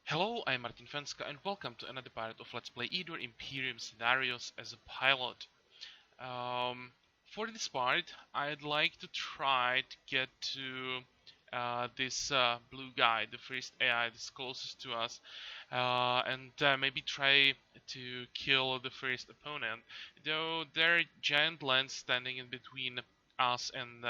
Hello, I'm Martin Fencka and welcome to another part of Let's Play Eador Imperium scenarios as a pilot. For this part, I'd like to try to get to this blue guy, the first AI that's closest to us, and maybe try to kill the first opponent. Though there are giant lands standing in between us and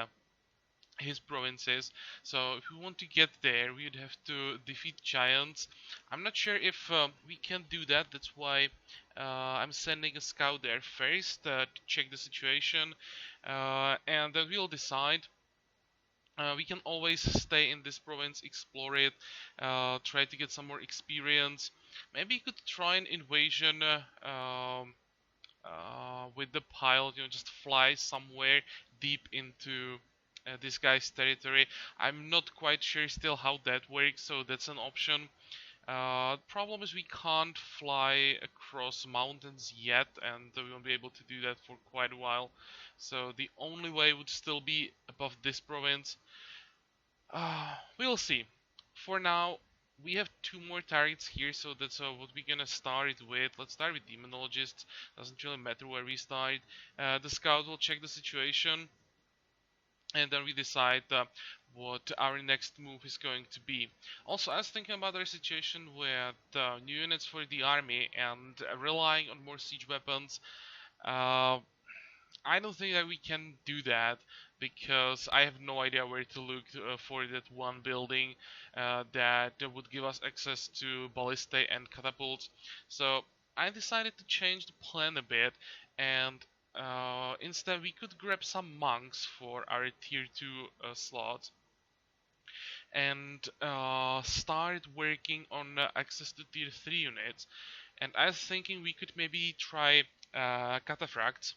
his provinces, so if we want to get there we would have to defeat giants. I'm not sure if we can do that. That's why I'm sending a scout there first to check the situation, and then we'll decide. We can always stay in this province, explore it, try to get some more experience. Maybe you could try an invasion with the pilot, just fly somewhere deep into this guy's territory. I'm not quite sure still how that works, so that's an option. Problem is we can't fly across mountains yet, and we won't be able to do that for quite a while. So the only way would still be above this province. We'll see. For now, we have two more targets here, so that's what we're gonna start with. Let's start with demonologists. Doesn't really matter where we start. The scout will check the situation, and then we decide what our next move is going to be. Also, I was thinking about our situation with new units for the army and relying on more siege weapons. Uh, I don't think that we can do that because I have no idea where to look for that one building that would give us access to ballistae and catapults. So I decided to change the plan a bit, and instead we could grab some monks for our tier 2 slots and start working on access to tier 3 units. And I was thinking we could maybe try cataphracts,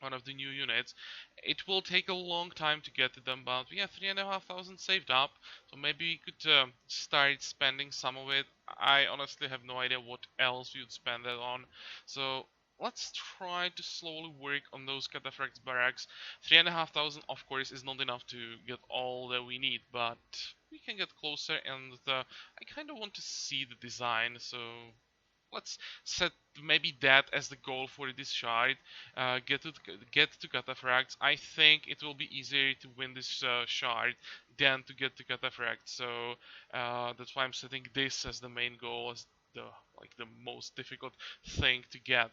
one of the new units. It will take a long time to get to them, but we have 3,500 saved up, so maybe we could start spending some of it. I honestly have no idea what else we would spend that on, so let's try to slowly work on those cataphracts barracks. 3,500 of course is not enough to get all that we need, but we can get closer, and I kind of want to see the design, so let's set maybe that as the goal for this shard. Get to cataphracts. I think it will be easier to win this shard than to get to cataphracts. So that's why I'm setting this as the main goal, as the most difficult thing to get.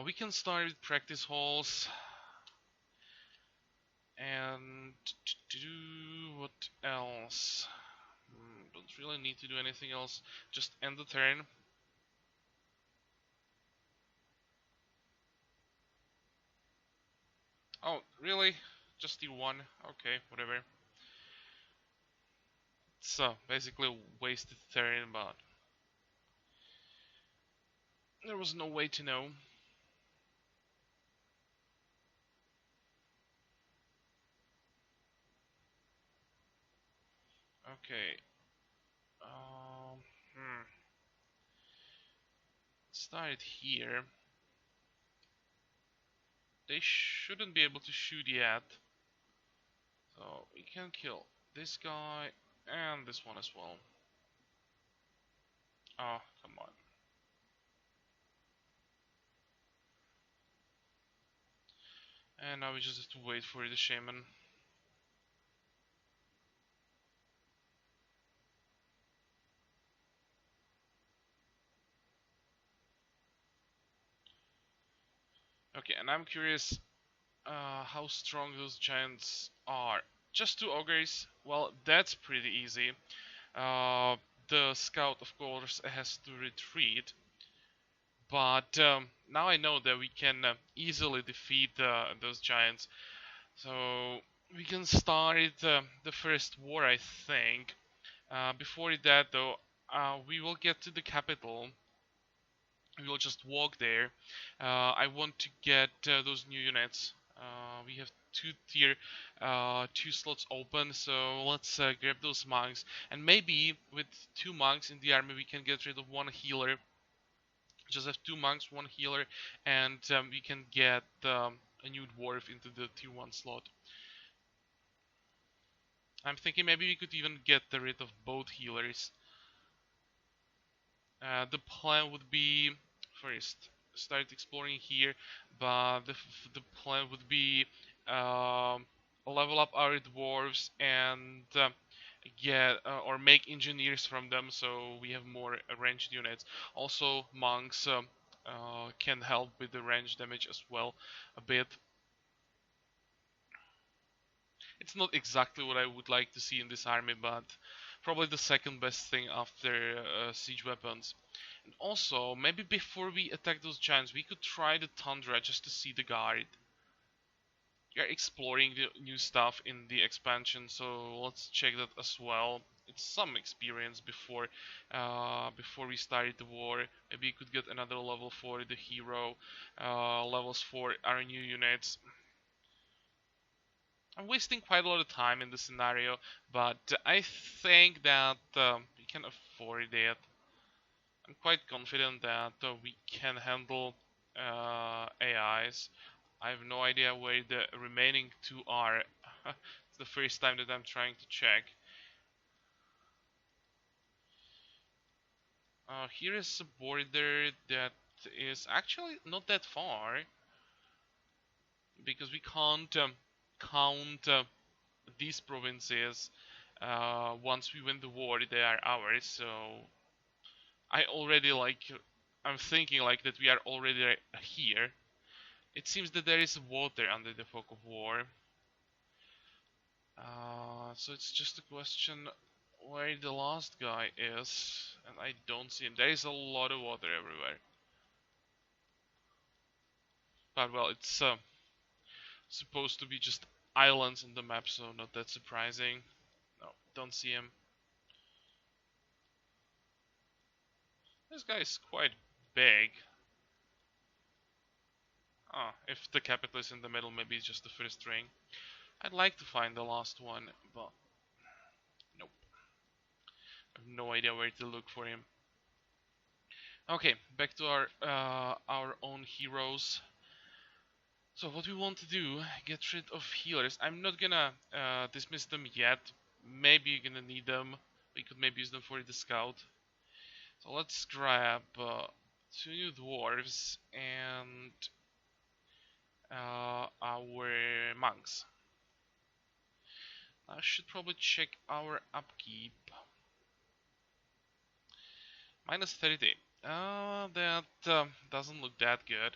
We can start with practice halls. And what else? Don't really need to do anything else. Just end the turn. Oh, really? Just the one? Okay, whatever. So, basically a wasted turn, but there was no way to know. Okay. Um, hmm. Start here. They shouldn't be able to shoot yet. So, we can kill this guy and this one as well. Oh, come on. And now we just have to wait for the shaman. Okay, and I'm curious how strong those giants are. Just two ogres? Well, that's pretty easy. Uh, the scout, of course, has to retreat, but now I know that we can easily defeat those giants. So we can start the first war, I think. Before that, though, we will get to the capital. We will just walk there. I want to get those new units. We have two slots open, so let's grab those monks. And maybe with two monks in the army, we can get rid of one healer. Just have two monks, one healer, and we can get a new dwarf into the tier 1 slot. I'm thinking maybe we could even get rid of both healers. The plan would be first start exploring here, but the plan would be um, level up our dwarves and get or make engineers from them, so we have more ranged units. Also, monks can help with the range damage as well a bit. It's not exactly what I would like to see in this army, but probably the second best thing after siege weapons. And also, maybe before we attack those giants, we could try the Tundra just to see the guard. We are exploring the new stuff in the expansion, so let's check that as well. It's some experience before we started the war. Maybe we could get another level for the hero, levels for our new units. I'm wasting quite a lot of time in this scenario, but I think that we can afford it. I'm quite confident that we can handle AIs. I have no idea where the remaining two are. It's the first time that I'm trying to check. Here is a border that is actually not that far because we can't count these provinces. Once we win the war, they are ours. So I already I'm thinking like that we are already here. It seems that there is water under the fog of war. So it's just a question where the last guy is, and I don't see him. There is a lot of water everywhere. But well, it's supposed to be just islands on the map, so not that surprising. No, don't see him. This guy is quite big. Ah, if the capital is in the middle, maybe it's just the first ring. I'd like to find the last one, but nope. I have no idea where to look for him. Okay, back to our own heroes. So what we want to do, get rid of healers. I'm not gonna dismiss them yet. Maybe you're gonna need them. We could maybe use them for the scout. So let's grab two new dwarves and our monks. I should probably check our upkeep. Minus 30. That doesn't look that good.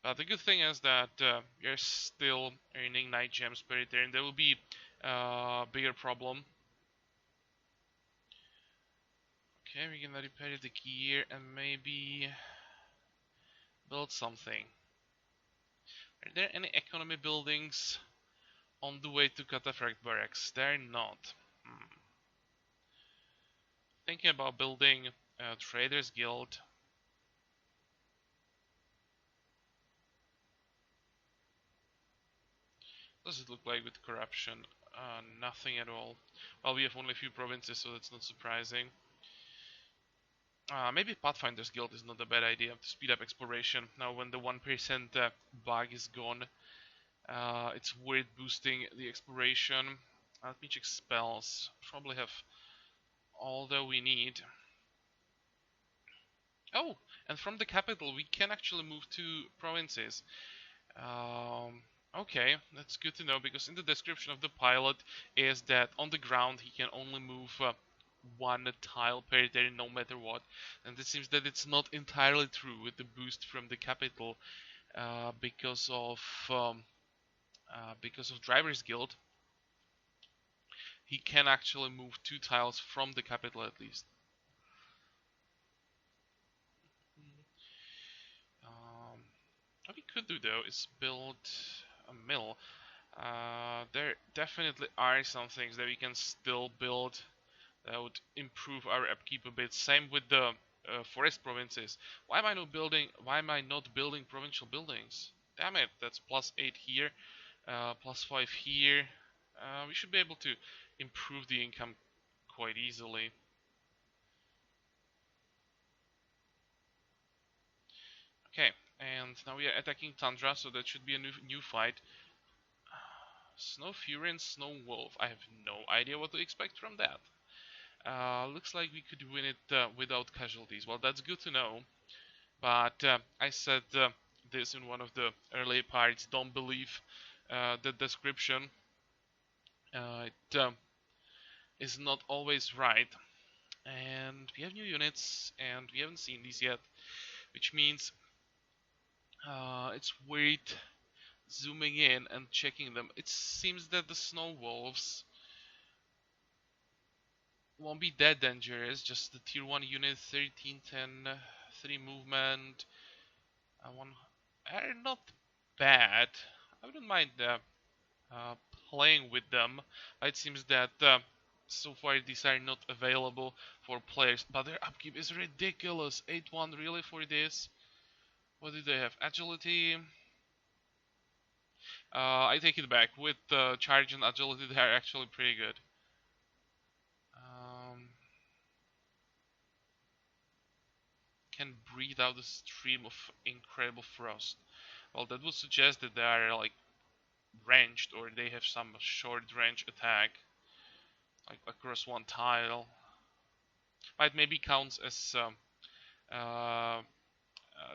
But the good thing is that you're still earning 9 gems per turn. There will be a bigger problem. Okay, we're gonna repair the gear and maybe build something. Are there any economy buildings on the way to Cataphract Barracks? They're not. Thinking about building a Traders Guild. What does it look like with corruption? Nothing at all. Well, we have only a few provinces, so that's not surprising. Maybe Pathfinder's Guild is not a bad idea to speed up exploration. Now when the 1% bug is gone, it's worth boosting the exploration. Let me check spells. Probably have all that we need. Oh, and from the capital we can actually move to provinces. Okay, that's good to know because in the description of the pilot is that on the ground he can only move one tile per turn no matter what, and it seems that it's not entirely true with the boost from the capital uh, because of um, because of Drivers Guild. He can actually move 2 tiles from the capital at least. What we could do though is build a mill. There definitely are some things that we can still build that would improve our upkeep a bit. Same with the forest provinces. Why am I not building? Why am I not building provincial buildings? Damn it! That's +8 here, +5 here. We should be able to improve the income quite easily. Okay, and now we are attacking Tundra, so that should be a new fight. Snow Fury and Snow Wolf. I have no idea what to expect from that. Looks like we could win it without casualties. Well, that's good to know. But I said this in one of the early parts. Don't believe the description. It is not always right. And we have new units, and we haven't seen these yet, which means it's worth zooming in and checking them. It seems that the Snow Wolves won't be that dangerous. Just the tier 1 unit, 13, 10, 3 movement. One are not bad. I wouldn't mind uh, playing with them. It seems that so far these are not available for players, but their upkeep is ridiculous. 8-1 really for this? What do they have? Agility. I take it back. With charge and agility, they are actually pretty good. Can breathe out a stream of incredible frost. Well, that would suggest that they are like ranged, or they have some short range attack, like across one tile. It maybe counts as uh,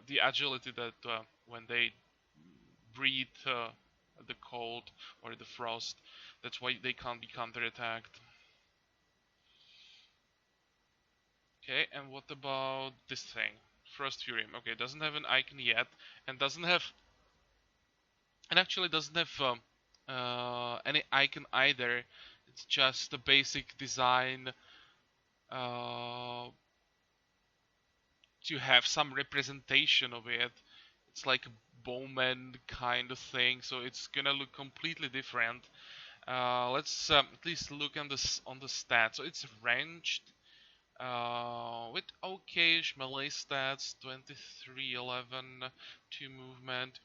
the agility that when they breathe the cold or the frost, that's why they can't be counterattacked. Okay, and what about this thing? Frost Fury. Okay, doesn't have an icon yet, and doesn't have, and actually doesn't have any icon either. It's just a basic design uh, to have some representation of it. It's like a bowman kind of thing, so it's gonna look completely different. Let's at least look on the stats. So it's ranged with okayish melee stats, 23, 11, 2 movement.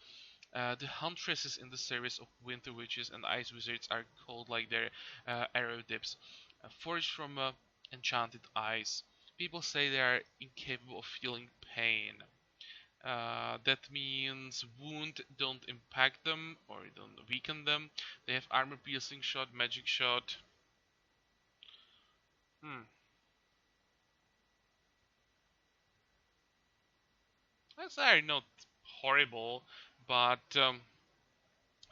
The huntresses in the service of winter witches and ice wizards are called like their arrow dips, forged from enchanted ice. People say they are incapable of feeling pain. That means wound don't impact them or don't weaken them. They have armor piercing shot, magic shot. That's are not horrible, but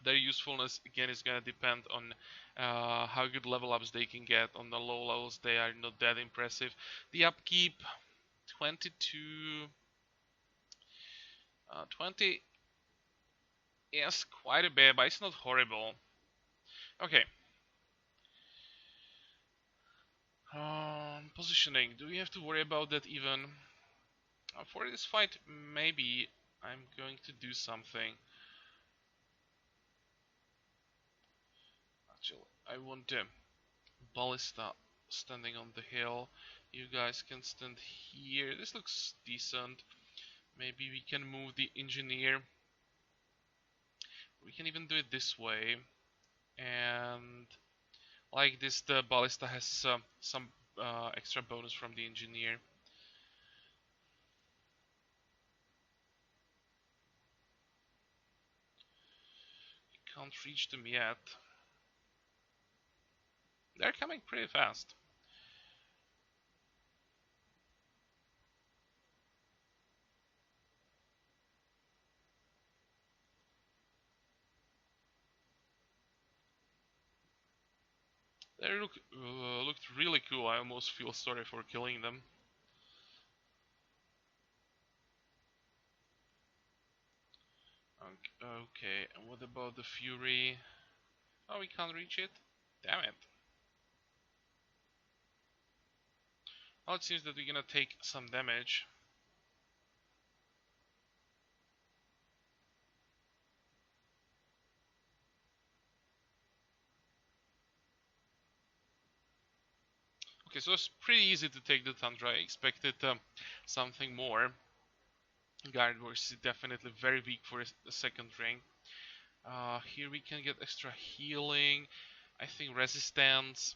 their usefulness again is gonna depend on how good level ups they can get. On the low levels, they are not that impressive. The upkeep, 22, 20 is quite a bit, but it's not horrible. Okay. Positioning. Do we have to worry about that even? For this fight, maybe I'm going to do something. Actually, I want the ballista standing on the hill. You guys can stand here. This looks decent. Maybe we can move the engineer. We can even do it this way. And like this, the ballista has some extra bonus from the engineer. Can't reach them yet. They're coming pretty fast. They looked really cool. I almost feel sorry for killing them. Okay, and what about the Fury? Oh, we can't reach it? Damn it. Well, it seems that we're gonna take some damage. Okay, so it's pretty easy to take the Tundra. I expected something more. Guard was definitely very weak for a second ring. Here we can get extra healing. I think resistance.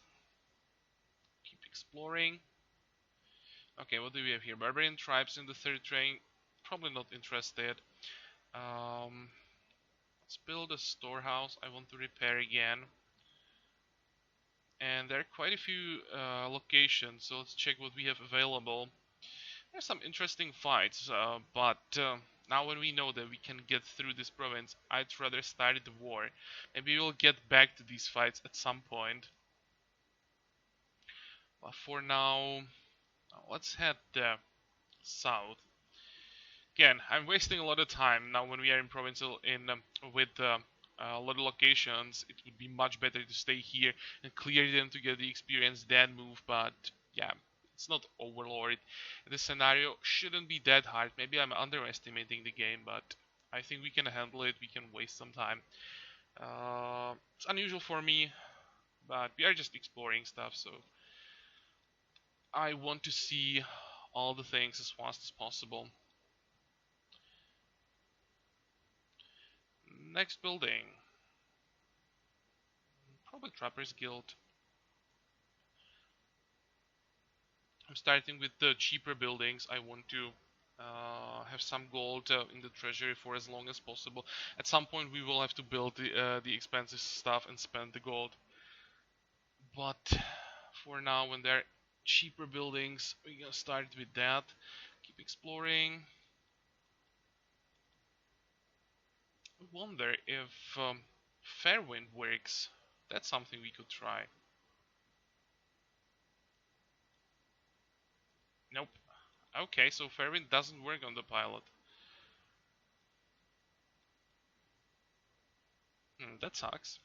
Keep exploring. Okay, what do we have here? Barbarian tribes in the third ring. Probably not interested. Um, Let's build a storehouse. I want to repair again. And there are quite a few locations, so let's check what we have available. There's some interesting fights, but now when we know that we can get through this province, I'd rather start the war. Maybe we'll get back to these fights at some point. But for now, let's head south. Again, I'm wasting a lot of time now when we are in provincial with a lot of locations. It would be much better to stay here and clear them to get the experience, then move. But yeah, it's not Overlord. This scenario shouldn't be that hard. Maybe I'm underestimating the game, but I think we can handle it. We can waste some time. It's unusual for me, but we are just exploring stuff, so I want to see all the things as fast as possible. Next building. Probably Trappers Guild. I'm starting with the cheaper buildings. I want to have some gold in the treasury for as long as possible. At some point we will have to build the expensive stuff and spend the gold. But for now, when there are cheaper buildings, we're gonna start with that. Keep exploring. I wonder if Fairwind works. That's something we could try. Nope. Okay, so Fairwind doesn't work on the pilot. That sucks.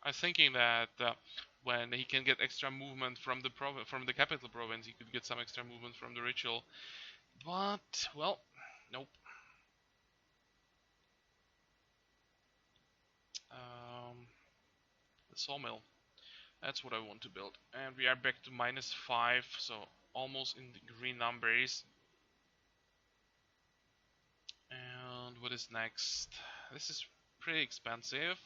I'm thinking that when he can get extra movement from the capital province, he could get some extra movement from the ritual. But well, nope. The sawmill. That's what I want to build. And we are back to -5, so almost in the green numbers. And what is next? This is pretty expensive.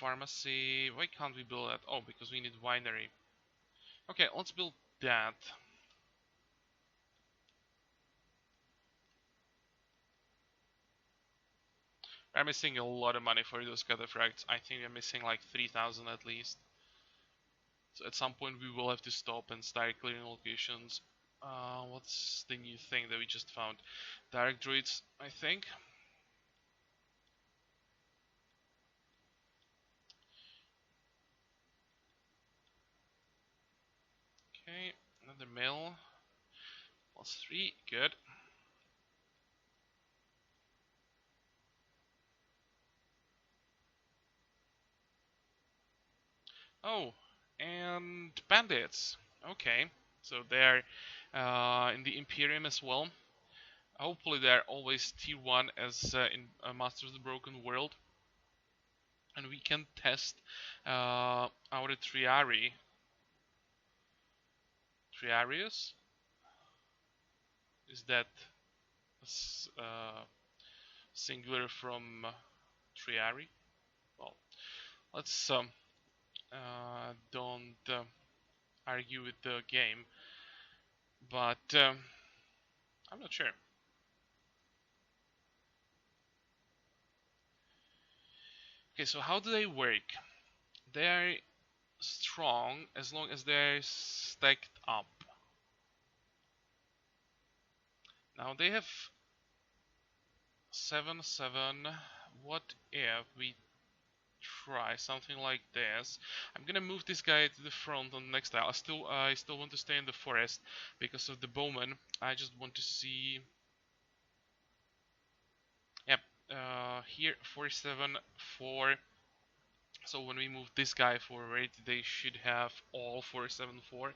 Pharmacy. Why can't we build that? Oh, because we need winery. Okay, let's build that. We're missing a lot of money for those cataphracts. I think we're missing like 3,000 at least. So at some point we will have to stop and start clearing locations. What's the new thing that we just found? Direct druids, I think. Okay, another mill. +3, good. Oh, and bandits. Okay, so they're in the Imperium as well. Hopefully they're always tier 1 as in Masters of the Broken World. And we can test our Triari. Triarius? Is that singular from Triari? Well, let's don't argue with the game, but I'm not sure. Okay, so how do they work? They're strong as long as they're stacked up. Now they have 7/7. What if we try something like this? I'm gonna move this guy to the front on the next tile. I still want to stay in the forest because of the bowman. I just want to see. Yep, here 4/7/4. So when we move this guy forward, they should have all 4/7/4.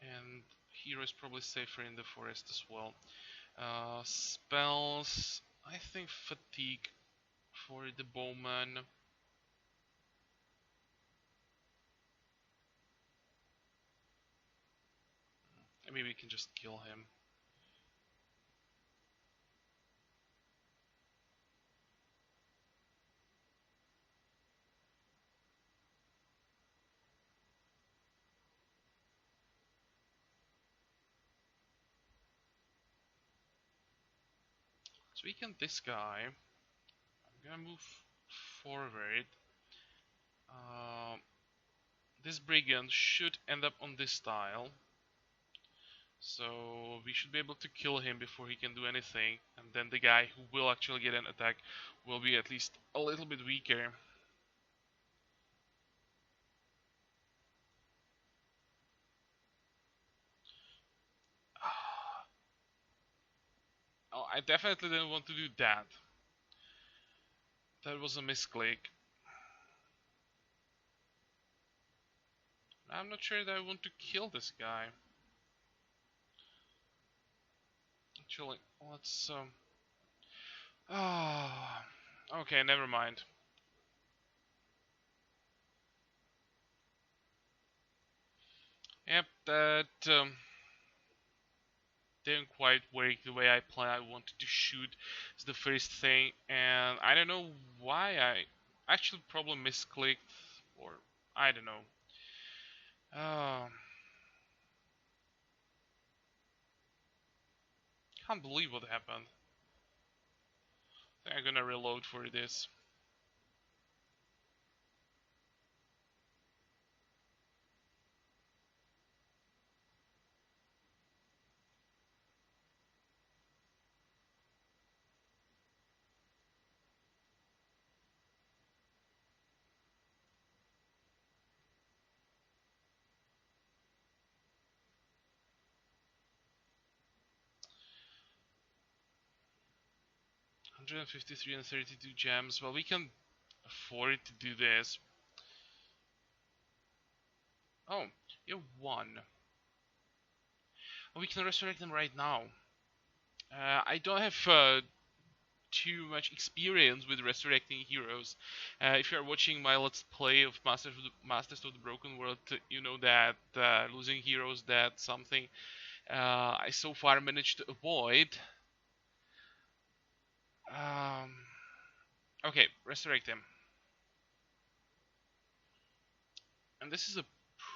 And hero is probably safer in the forest as well. Spells, I think fatigue for the bowman. Maybe we can just kill him. Let's weaken this guy. I'm gonna move forward. Um, this brigand should end up on this tile. So we should be able to kill him before he can do anything. And then the guy who will actually get an attack will be at least a little bit weaker. Oh, I definitely didn't want to do that. That was a misclick. I'm not sure that I want to kill this guy. Actually, let's ah, okay, never mind. Yep, that didn't quite work the way I planned. I wanted to shoot is the first thing, and I don't know why I actually probably misclicked, or I don't know. Can't believe what happened. I think I'm gonna reload for this. 153 and 32 gems. Well, we can afford to do this. Oh, you won. We can resurrect them right now. I don't have too much experience with resurrecting heroes. If you are watching my let's play of Masters of the Broken World, you know that losing heroes, that's something I so far managed to avoid. Um, okay, resurrect him. And this is a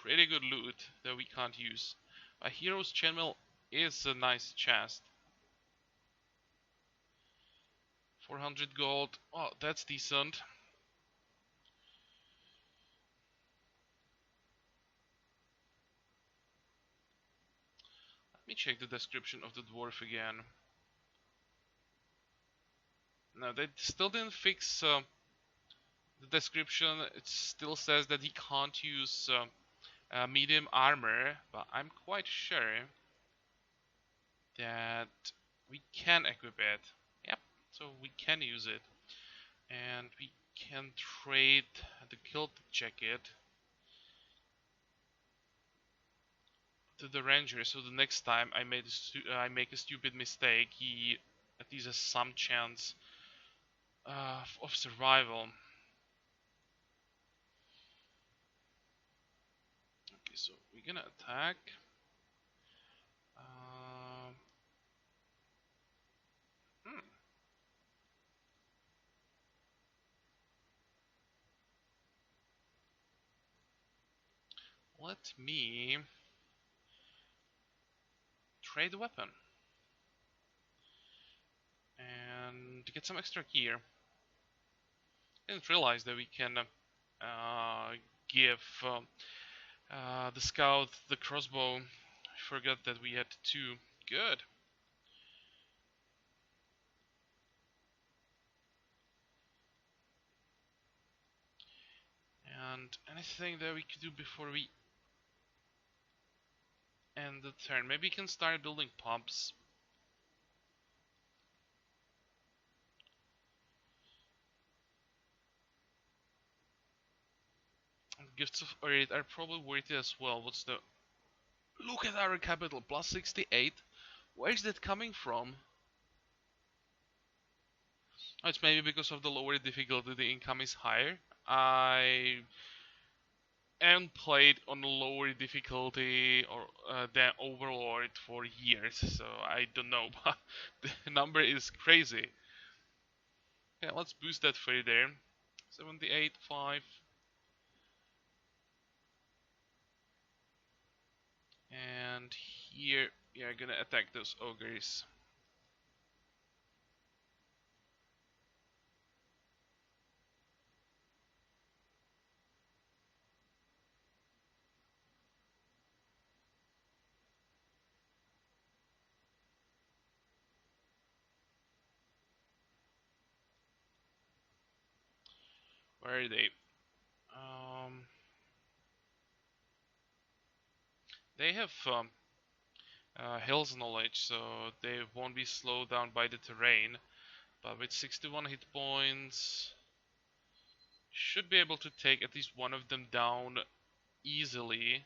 pretty good loot that we can't use. A hero's chainmail is a nice chest. 400 gold. Oh, that's decent. Let me check the description of the dwarf again. No, they still didn't fix the description. It still says that he can't use medium armor, but I'm quite sure that we can equip it. Yep, so we can use it. And we can trade the kilt jacket to the ranger, so the next time I make a stupid mistake, he at least has some chance of survival. Okay, so we're gonna attack. Um, hmm. Let me trade the weapon and get some extra gear. Didn't realize that we can give the scout the crossbow. I forgot that we had two. Good. And anything that we could do before we end the turn? Maybe we can start building pumps. Gifts of Earth are probably worth it as well. What's the... Look at our capital, plus 68. Where's that coming from? Oh, it's maybe because of the lower difficulty, the income is higher. I haven't played on a lower difficulty or than Overlord for years, so I don't know, but the number is crazy. Yeah, let's boost that further. 78, 5. And here we are gonna attack those ogres. Where are they? Um, they have hills knowledge, so they won't be slowed down by the terrain. But with 61 hit points, should be able to take at least one of them down easily.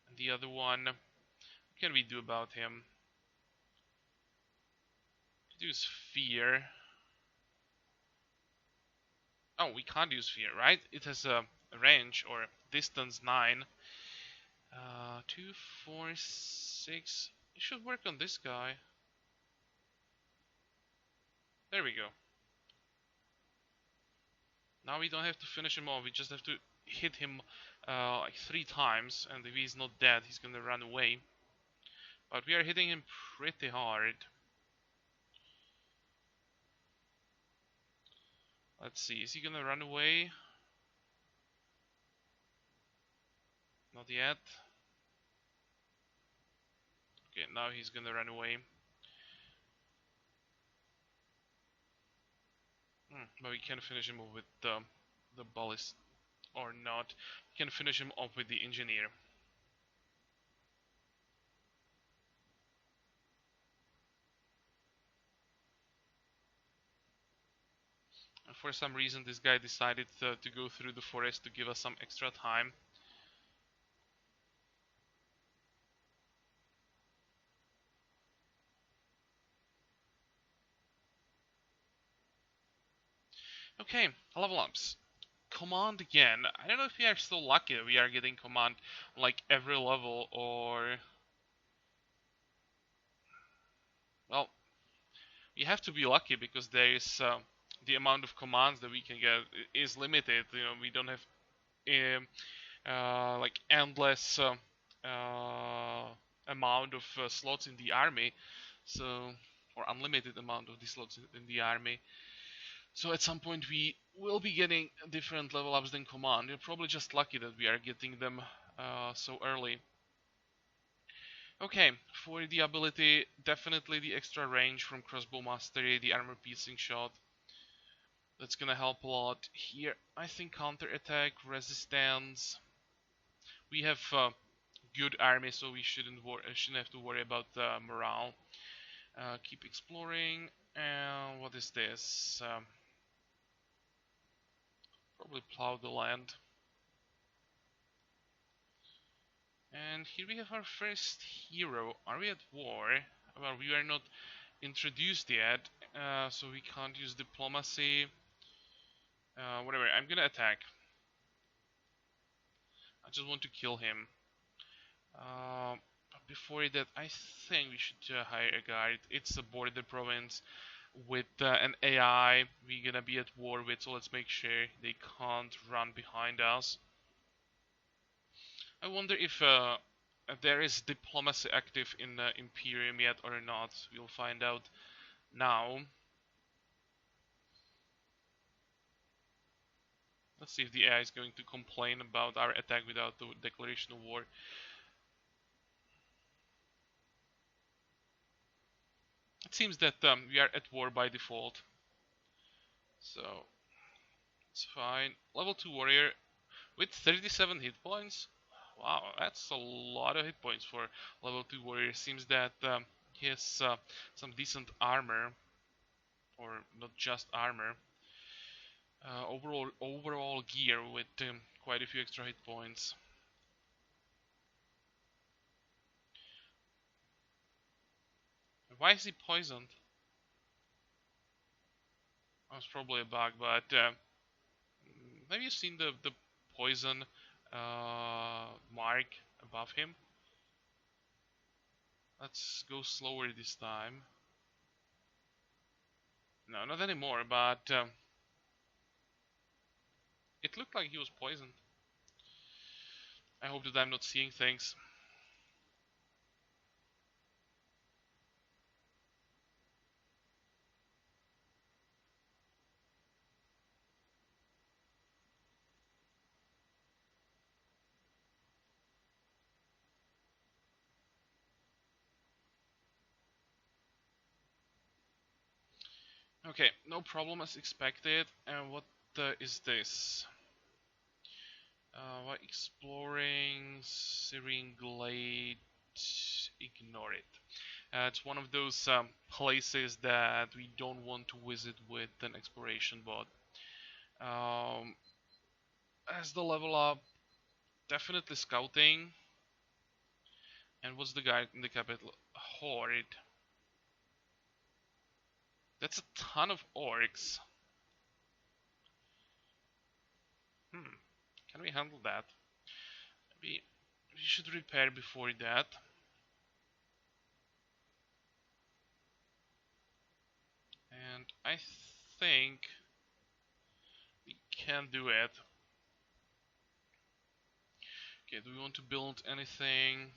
And the other one, what can we do about him? Could use fear. Oh, we can't use fear, right? It has a range or distance 9. 2, 4, 6. It should work on this guy. There we go. Now we don't have to finish him off. We just have to hit him like 3 times, and if he's not dead, he's gonna run away. But we are hitting him pretty hard. Let's see, is he gonna run away? Not yet. Okay, now he's gonna run away. But we can finish him off with the ballist. Or not. We can finish him off with the engineer. And for some reason this guy decided to go through the forest to give us some extra time. Okay, level ups. Command again. I don't know if we are so lucky that we are getting command like every level, or well, we have to be lucky because there is the amount of commands that we can get is limited. You know, we don't have like endless amount of slots in the army, so or unlimited amount of the slots in the army. So at some point we will be getting different level ups than command. We're probably just lucky that we are getting them so early. Okay, for the ability, definitely the extra range from crossbow mastery, the armor piercing shot. That's gonna help a lot. Here, I think counter attack, resistance. We have good army, so we shouldn't have to worry about morale. Keep exploring. And what is this? Probably plow the land. And here we have our first hero. Are we at war? Well, we are not introduced yet, so we can't use diplomacy. Whatever, I'm gonna attack. I just want to kill him. But before that, I think we should hire a guard. It's a border province with an AI we're gonna be at war with, so let's make sure they can't run behind us. I wonder if there is diplomacy active in Imperium yet or not. We'll find out now. Let's see if the AI is going to complain about our attack without the declaration of war. It seems that we are at war by default. So, it's fine. Level 2 warrior with 37 hit points. Wow, that's a lot of hit points for level 2 warrior. Seems that he has some decent armor. Or not just armor. Overall gear with quite a few extra hit points. Why is he poisoned? That's probably a bug, but have you seen the poison mark above him? Let's go slower this time. No, not anymore, but it looked like he was poisoned. I hope that I'm not seeing things. Okay, no problem as expected. And what is this? While exploring Syrian Glade, ignore it. It's one of those places that we don't want to visit with an exploration bot. Um, as the level up, definitely scouting. And what's the guy in the capital? Horde. That's a ton of orcs. Hmm. Can we handle that? Maybe we should repair before that. And I think we can do it. Okay, do we want to build anything?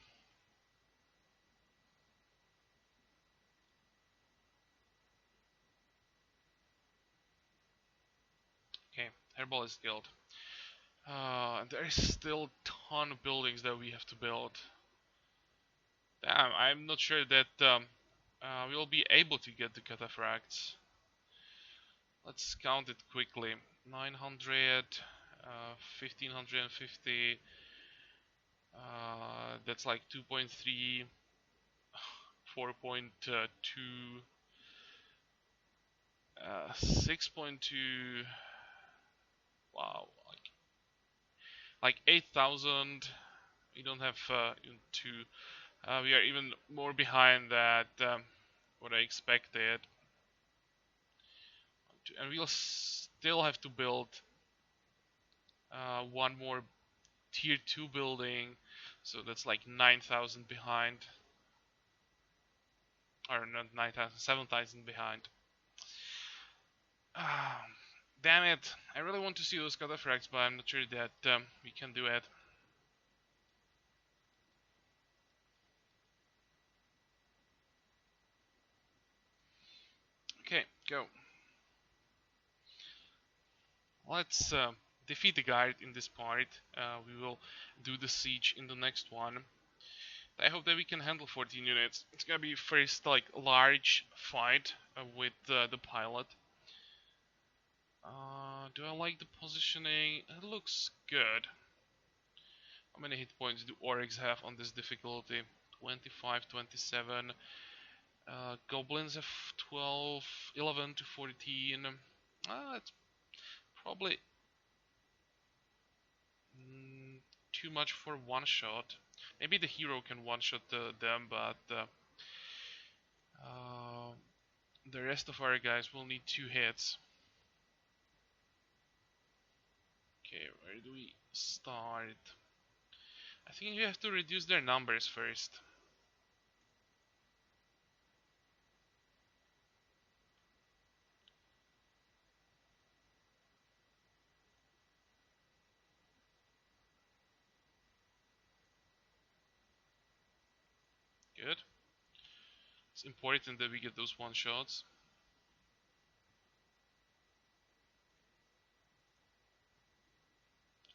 Okay, Herbalist Guild. There is still a ton of buildings that we have to build. Damn, I'm not sure that we'll be able to get the cataphracts. Let's count it quickly. 900, 1550. That's like 2.3, 4.2, 6.2. Wow, like 8,000. We don't have two. We are even more behind that what I expected, and we'll still have to build one more tier 2 building, so that's like 9,000 behind, or not 9,000, 7,000 behind. Damn it, I really want to see those cataphracts, but I'm not sure that we can do it. Okay, go. Let's defeat the guard in this part. We will do the siege in the next one. I hope that we can handle 14 units. It's gonna be first like large fight with the pilot. Do I like the positioning? It looks good. How many hit points do orcs have on this difficulty? 25, 27. Goblins have 12, 11 to 14. It's probably too much for one shot. Maybe the hero can one shot them, but the rest of our guys will need 2 hits. Okay, where do we start? I think you have to reduce their numbers first. Good. It's important that we get those one shots.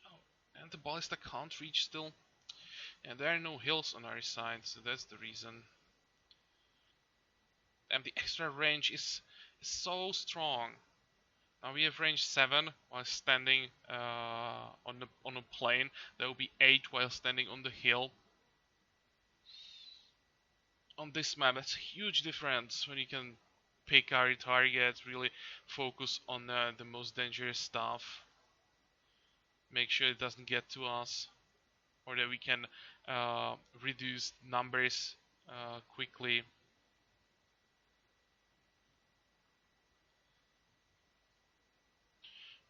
Oh, and the ballista can't reach still. And there are no hills on our side, so that's the reason. And the extra range is so strong. Now we have range 7 while standing on a plane. That will be 8 while standing on the hill. On this map, that's a huge difference when you can pick our targets, really focus on the most dangerous stuff. Make sure it doesn't get to us, or that we can reduce numbers quickly.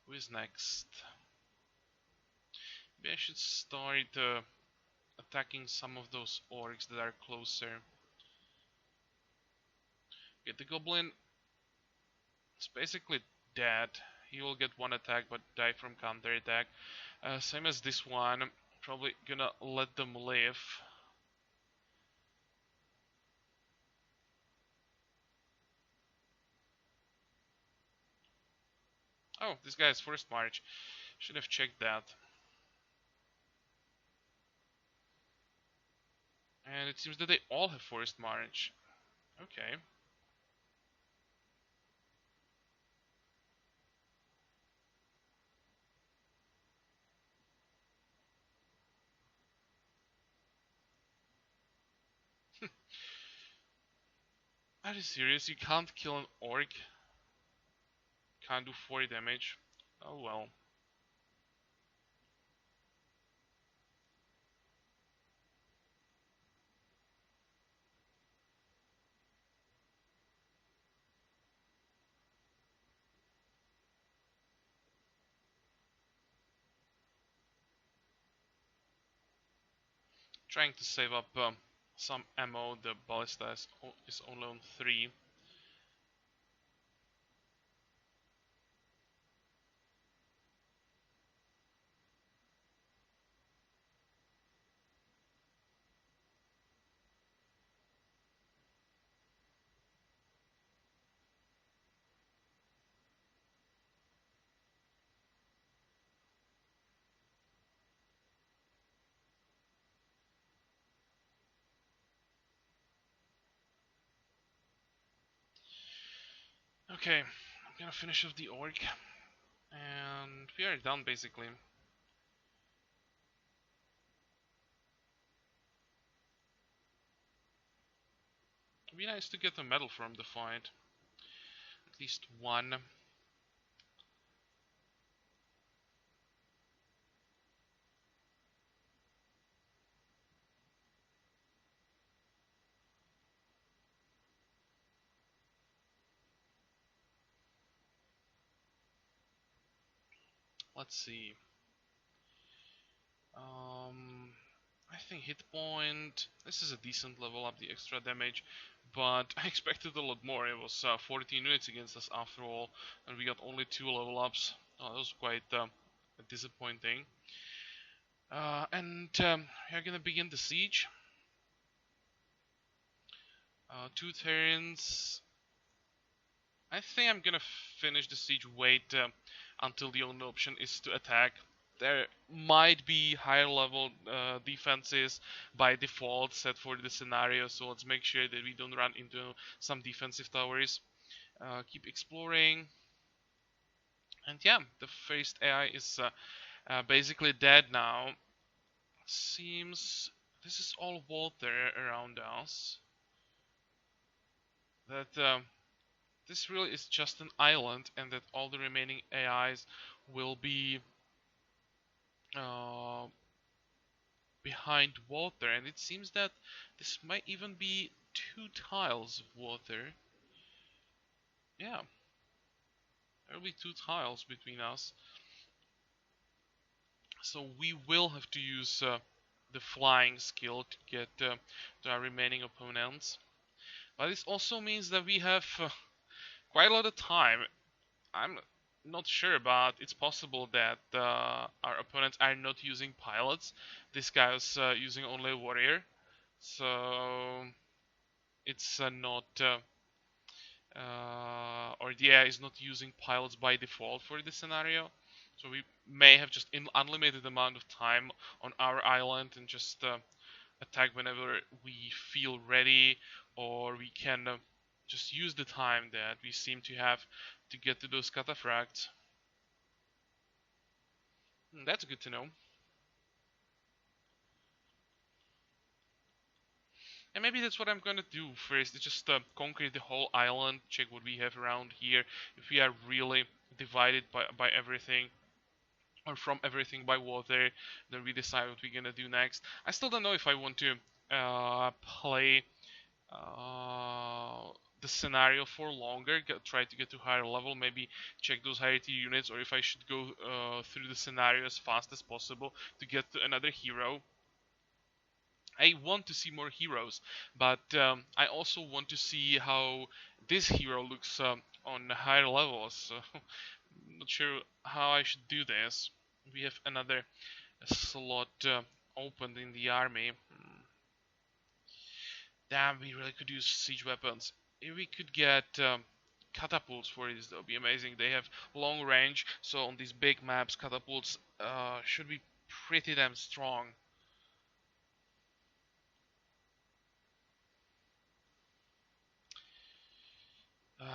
Who is next? Maybe I should start attacking some of those orcs that are closer. Okay, the goblin is basically dead. He will get one attack but die from counter attack. Same as this one. Probably gonna let them live. Oh, this guy is forced march. Should have checked that. And it seems that they all have forced march. Okay. Are you serious? You can't kill an orc? Can't do 40 damage? Oh well. Trying to save up some ammo. The ballista is only on 3. Okay, I'm gonna finish off the orc. And we are done basically. It'd be nice to get a medal from the fight. At least one. Let's see. I think hit point. This is a decent level up, the extra damage, but I expected a lot more. It was 14 units against us after all, and we got only 2 level ups. Oh, that was quite disappointing. And we are gonna begin the siege. 2 turns. I think I'm gonna finish the siege. Wait until the only option is to attack. There might be higher level defenses by default set for the scenario, so let's make sure that we don't run into some defensive towers. Keep exploring. And yeah, the first AI is basically dead now. Seems this is all water around us. That this really is just an island, and that all the remaining AIs will be uh, behind water, and it seems that this might even be 2 tiles of water. Yeah, there will be 2 tiles between us. So we will have to use the flying skill to get to our remaining opponents. But this also means that we have quite a lot of time. I'm not sure, but it's possible that our opponents are not using pilots. This guy is using only a warrior. So it's not or the AI is not using pilots by default for this scenario. So we may have just an unlimited amount of time on our island and just attack whenever we feel ready, or we can just use the time that we seem to have to get to those cataphracts. That's good to know. And maybe that's what I'm gonna do first, is just conquer the whole island, check what we have around here, if we are really divided by everything, or from everything by water, then we decide what we're gonna do next. I still don't know if I want to play the scenario for longer, try to get to higher level, maybe check those higher tier units, or if I should go through the scenario as fast as possible to get to another hero. I want to see more heroes, but I also want to see how this hero looks on higher levels. So I'm not sure how I should do this. We have another slot opened in the army. Damn, we really could use siege weapons. If we could get catapults for this, that would be amazing. They have long range, so on these big maps, catapults should be pretty damn strong.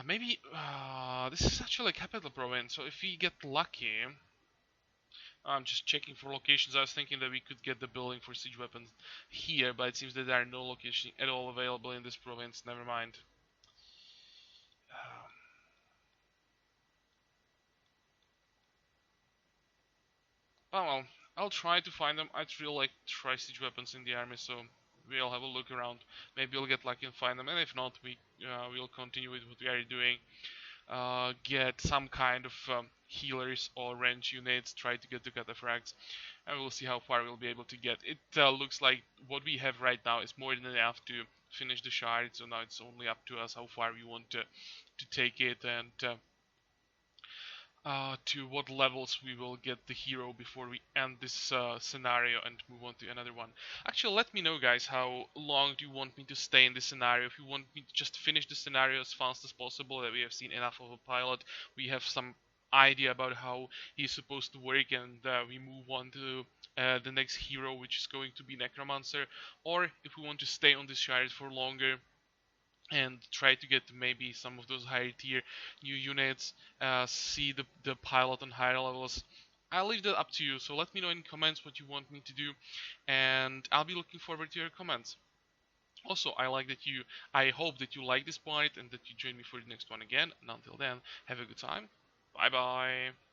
Maybe this is actually a capital province, so if we get lucky, I'm just checking for locations. I was thinking that we could get the building for siege weapons here, but it seems that there are no locations at all available in this province. Never mind. Oh well, I'll try to find them. I'd really like tri-siege weapons in the army, so we'll have a look around. Maybe we'll get lucky and find them, and if not, we'll continue with what we are doing. Get some kind of healers or range units, try to get to cataphracts, and we'll see how far we'll be able to get. It looks like what we have right now is more than enough to finish the shard, so now it's only up to us how far we want to take it, and to what levels we will get the hero before we end this scenario and move on to another one. Actually, let me know, guys, how long do you want me to stay in this scenario? If you want me to just finish the scenario as fast as possible, that we have seen enough of a pilot, we have some idea about how he's supposed to work, and we move on to the next hero, which is going to be Necromancer, or if we want to stay on this shard for longer and try to get maybe some of those higher tier new units, see the pilot on higher levels. I'll leave that up to you, so let me know in comments what you want me to do, and I'll be looking forward to your comments. Also, I hope that you like this part and that you join me for the next one again, and until then, have a good time. Bye bye.